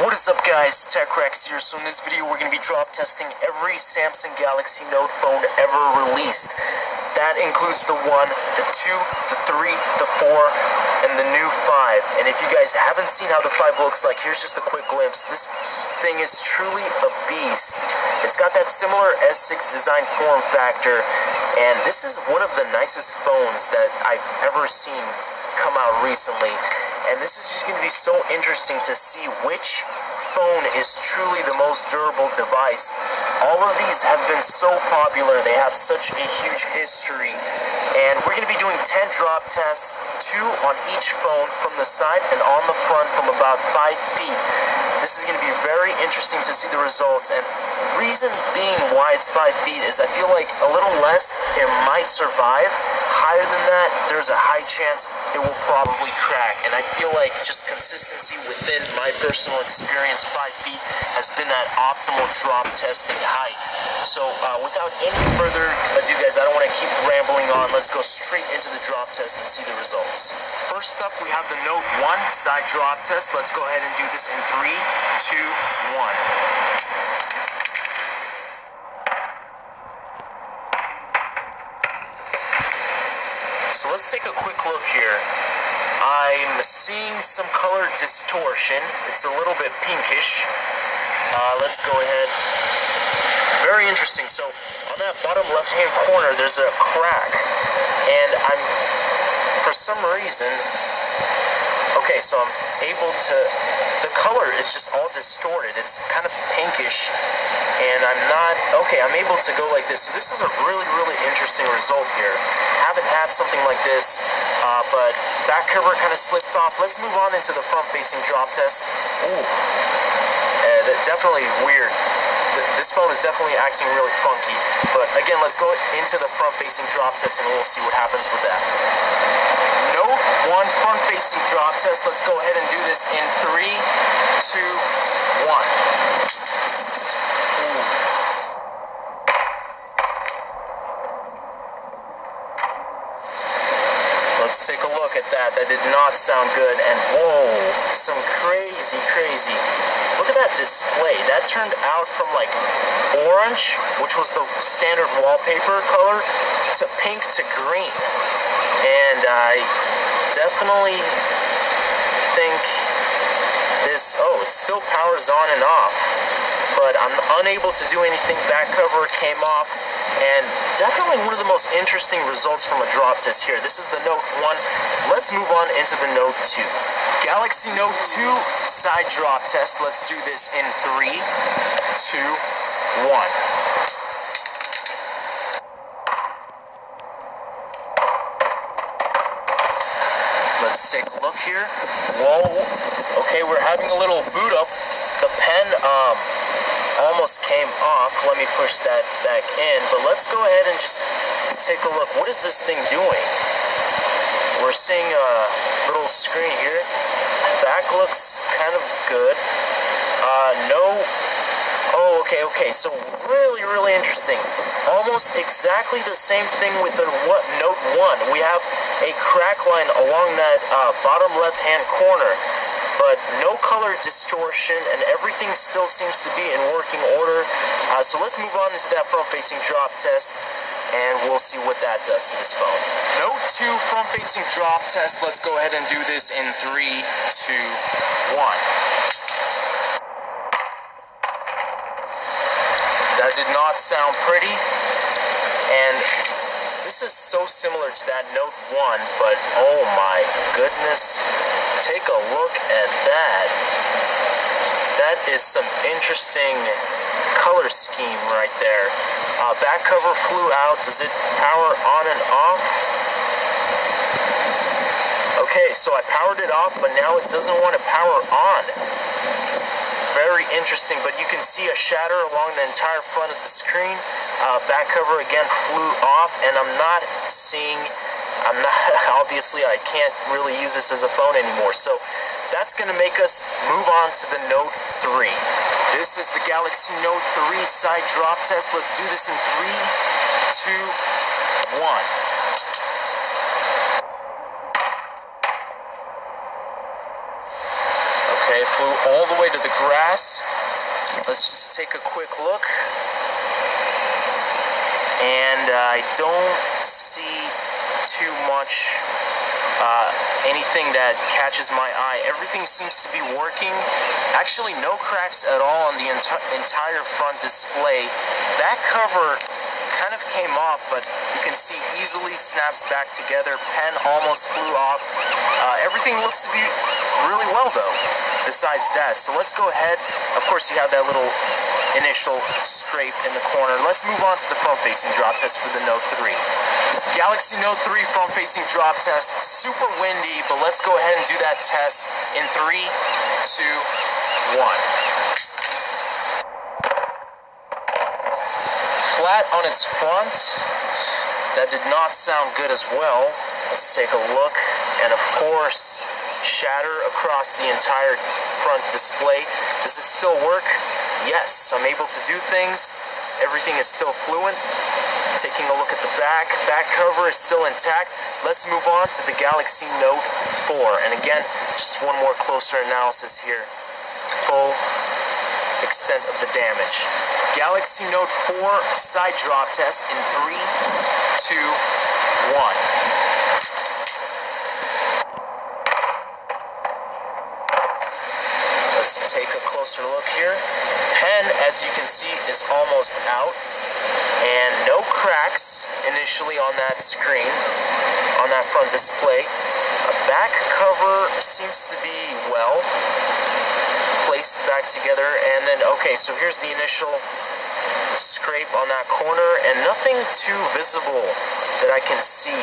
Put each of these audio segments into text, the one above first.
What is up guys, TechRex here. So in this video we're going to be drop testing every Samsung Galaxy Note phone ever released. That includes the 1, the 2, the 3, the 4, and the new 5. And if you guys haven't seen how the 5 looks like, here's just a quick glimpse. This thing is truly a beast. It's got that similar S6 design form factor, and this is one of the nicest phones that I've ever seen come out recently. And this is just going to be so interesting to see which phone is truly the most durable device. All of these have been so popular, they have such a huge history, and we're going to be doing 10 drop tests, 2 on each phone from the side and on the front from about 5 feet. This is going to be very interesting to see the results, and reason being why it's 5 feet is I feel like a little less, it might survive. Higher than that, there's a high chance it will probably crack, and I feel like just consistency within my personal experience, 5 feet has been that optimal drop testing height. So without any further ado guys, I don't want to keep rambling on. Let's go straight into the drop test and see the results. First up, we have the Note 1 side drop test. Let's go ahead and do this in 3, 2, 1. So let's take a quick look here. I'm seeing some color distortion. It's a little bit pinkish. Let's go ahead. Very interesting. So on that bottom left-hand corner, there's a crack, and for some reason, okay, so I'm able to, the color is just all distorted. It's kind of pinkish, and I'm able to go like this. So this is a really, really interesting result here. Haven't had something like this, but back cover kind of slipped off. Let's move on into the front-facing drop test. Ooh, definitely weird. This phone is definitely acting really funky. But again, let's go into the front-facing drop test, and we'll see what happens with that. Note 1 front-facing drop test. Let's go ahead and do this in 3, 2, 1. Let's take a look at that. That did not sound good. And whoa, some crazy. Look at that display. That turned out from like orange, which was the standard wallpaper color, to pink to green. And I definitely think this, it still powers on and off, but I'm unable to do anything. Back cover came off, and definitely one of the most interesting results from a drop test here. This is the Note 1. Let's move on into the Note 2. Galaxy Note 2 side drop test. Let's do this in 3, 2, 1. Let's take a look here. Whoa. Okay, we're having a little boot up. The pen almost came off. Let me push that back in. But let's go ahead and just take a look. What is this thing doing? We're seeing a little screen here. Back looks kind of good. Okay. So really interesting. Almost exactly the same thing with the Note 1. We have a crack line along that bottom left-hand corner, but no color distortion, and everything still seems to be in working order. So let's move on into that front-facing drop test, and we'll see what that does to this phone. Note 2 front-facing drop test. Let's go ahead and do this in 3, 2, 1. That did not sound pretty, and this is so similar to that Note 1, but oh my goodness, take a look at that. That is some interesting color scheme right there. Back cover flew out. Does it power on and off? Okay, so I powered it off, but now it doesn't want to power on. Very interesting, but you can see a shatter along the entire front of the screen. Back cover again flew off, and obviously I can't really use this as a phone anymore. So that's going to make us move on to the Note 3. This is the Galaxy Note 3 side drop test. Let's do this in 3, 2, 1. Okay, it flew all the way to the grass. Let's just take a quick look. And I don't see too much anything that catches my eye. Everything seems to be working. Actually, no cracks at all on the entire front display. Back cover kind of came off, but you can see easily snaps back together. Pen almost flew off. Everything looks to be really well though, besides that. So let's go ahead. Of course, you have that little initial scrape in the corner. Let's move on to the front-facing drop test for the Note 3. Galaxy Note 3 front-facing drop test. Super windy, but let's go ahead and do that test in 3, 2, 1. Flat on its front. That did not sound good as well. Let's take a look. And of course, shatter across the entire front display. Does it still work? Yes, I'm able to do things. Everything is still fluent. Taking a look at the back. Back cover is still intact. Let's move on to the Galaxy Note 4. And again, just one more closer analysis here. Full extent of the damage. Galaxy Note 4 side drop test in 3, 2, 1. Let's take a closer look here. Pen, as you can see, is almost out. And no cracks initially on that screen, on that front display. Back cover seems to be well placed back together. And then, okay, so here's the initial scrape on that corner, and nothing too visible that I can see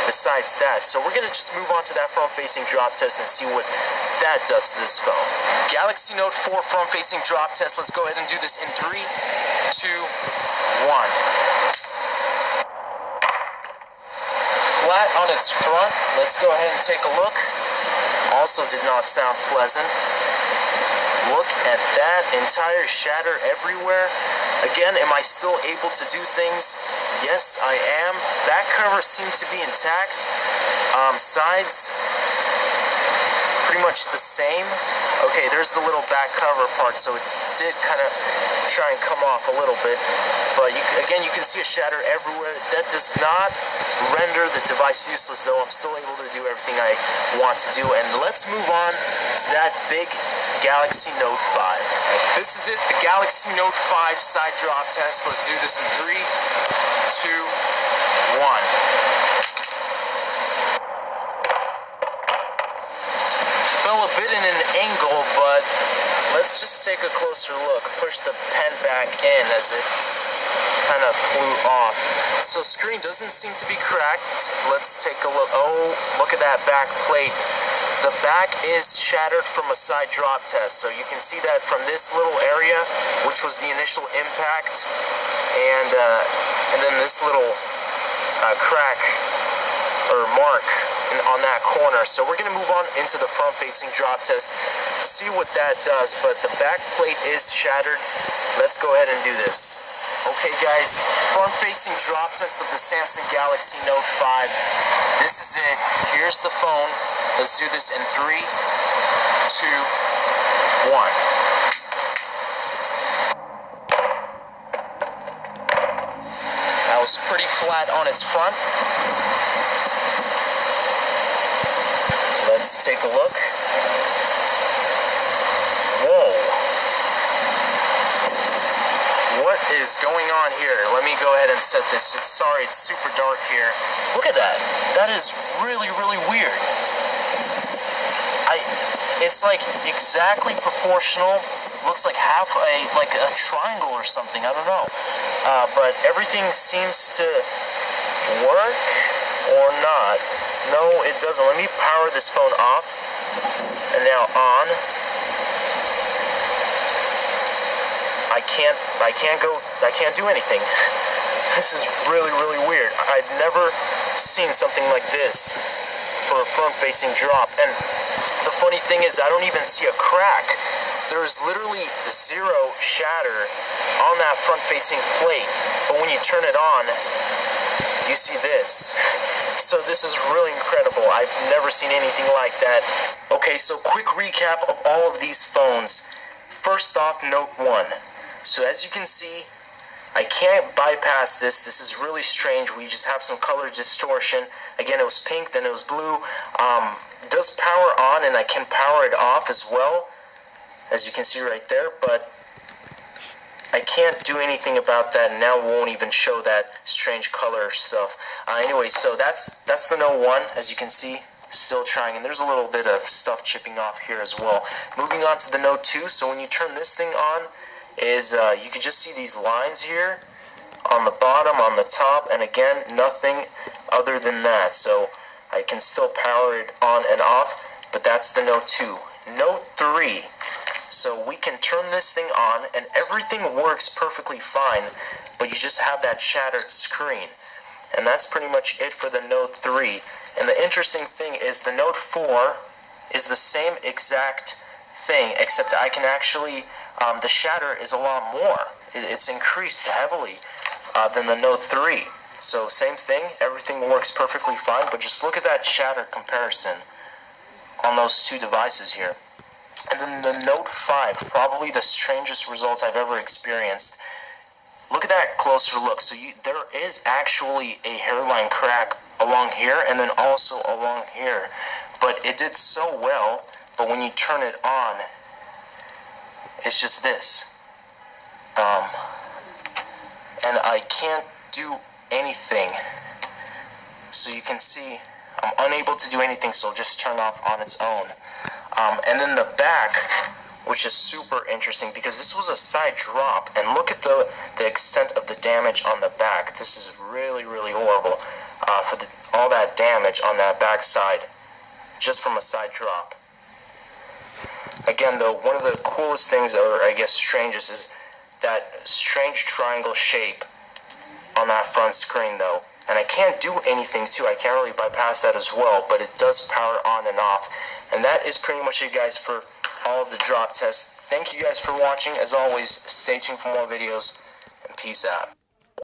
besides that. So we're going to just move on to that front-facing drop test and see what that does to this phone. Galaxy Note 4 front-facing drop test. Let's go ahead and do this in 3, 2, 1. Flat on its front. Let's go ahead and take a look. Also did not sound pleasant. Look at that, entire shatter everywhere. Again, am I still able to do things? Yes, I am. Back cover seemed to be intact. Sides, pretty much the same. Okay, there's the little back cover part, so it did kind of try and come off a little bit. But again, you can see a shatter everywhere. That does not render the device useless, though. I'm still able to do everything I want to do. And let's move on to that big Galaxy Note 5. This is it, the Galaxy Note 5 side drop test. Let's do this in 3, 2, 1. Fell a bit in an angle, but let's just take a closer look. Push the pen back in as it kind of flew off. So screen doesn't seem to be cracked. Let's take a look. Oh, look at that back plate. The back is shattered from a side drop test, so you can see that from this little area, which was the initial impact, and then this little crack or mark on that corner. So we're going to move on into the front-facing drop test, see what that does. But the back plate is shattered. Let's go ahead and do this. Okay guys, front-facing drop test of the Samsung Galaxy Note 5. This is it. Here's the phone. Let's do this in 3, 2, 1. That was pretty flat on its front. Let's take a look. Whoa. What is going on here? Let me go ahead and set this. Sorry, it's super dark here. Look at that. That is really, really weird. It's like exactly proportional. Looks like like a triangle or something. I don't know. But everything seems to work or not. No, it doesn't. Let me power this phone off. And now on. I can't do anything. This is really, really weird. I've never seen something like this for a front-facing drop. And The funny thing is, I don't even see a crack. There is literally zero shatter on that front-facing plate, but when you turn it on, you see this. So this is really incredible. I've never seen anything like that. Okay, so quick recap of all of these phones. First off, Note 1. So as you can see, I can't bypass this. This is really strange. We just have some color distortion. Again, it was pink, then it was blue. It does power on, and I can power it off as well, as you can see right there, but I can't do anything about that, and now it won't even show that strange color stuff. Anyway, so that's the Note 1, as you can see, still trying, and there's a little bit of stuff chipping off here as well. Moving on to the Note 2, so when you turn this thing on, you can just see these lines here on the bottom, on the top, and again, nothing other than that. So I can still power it on and off, but that's the Note 2. Note 3. So we can turn this thing on, and everything works perfectly fine, but you just have that shattered screen. And that's pretty much it for the Note 3. And the interesting thing is the Note 4 is the same exact thing, except I can actually, the shatter is a lot more. It's increased heavily than the Note 3. So same thing, everything works perfectly fine, but just look at that shatter comparison on those two devices here. And then the Note 5, probably the strangest results I've ever experienced. Look at that closer look. So there is actually a hairline crack along here and then also along here. But it did so well, but when you turn it on, it's just this. And I can't do anything. So you can see I'm unable to do anything, so it'll just turn off on its own. And then the back, which is super interesting because this was a side drop, and look at the extent of the damage on the back. This is really, really horrible for all that damage on that back side just from a side drop. Again, though, one of the coolest things, or I guess strangest, is that strange triangle shape on that front screen, though. And I can't do anything too. I can't really bypass that as well, but it does power on and off. And that is pretty much it, guys, for all of the drop tests. Thank you guys for watching. As always, stay tuned for more videos, and peace out.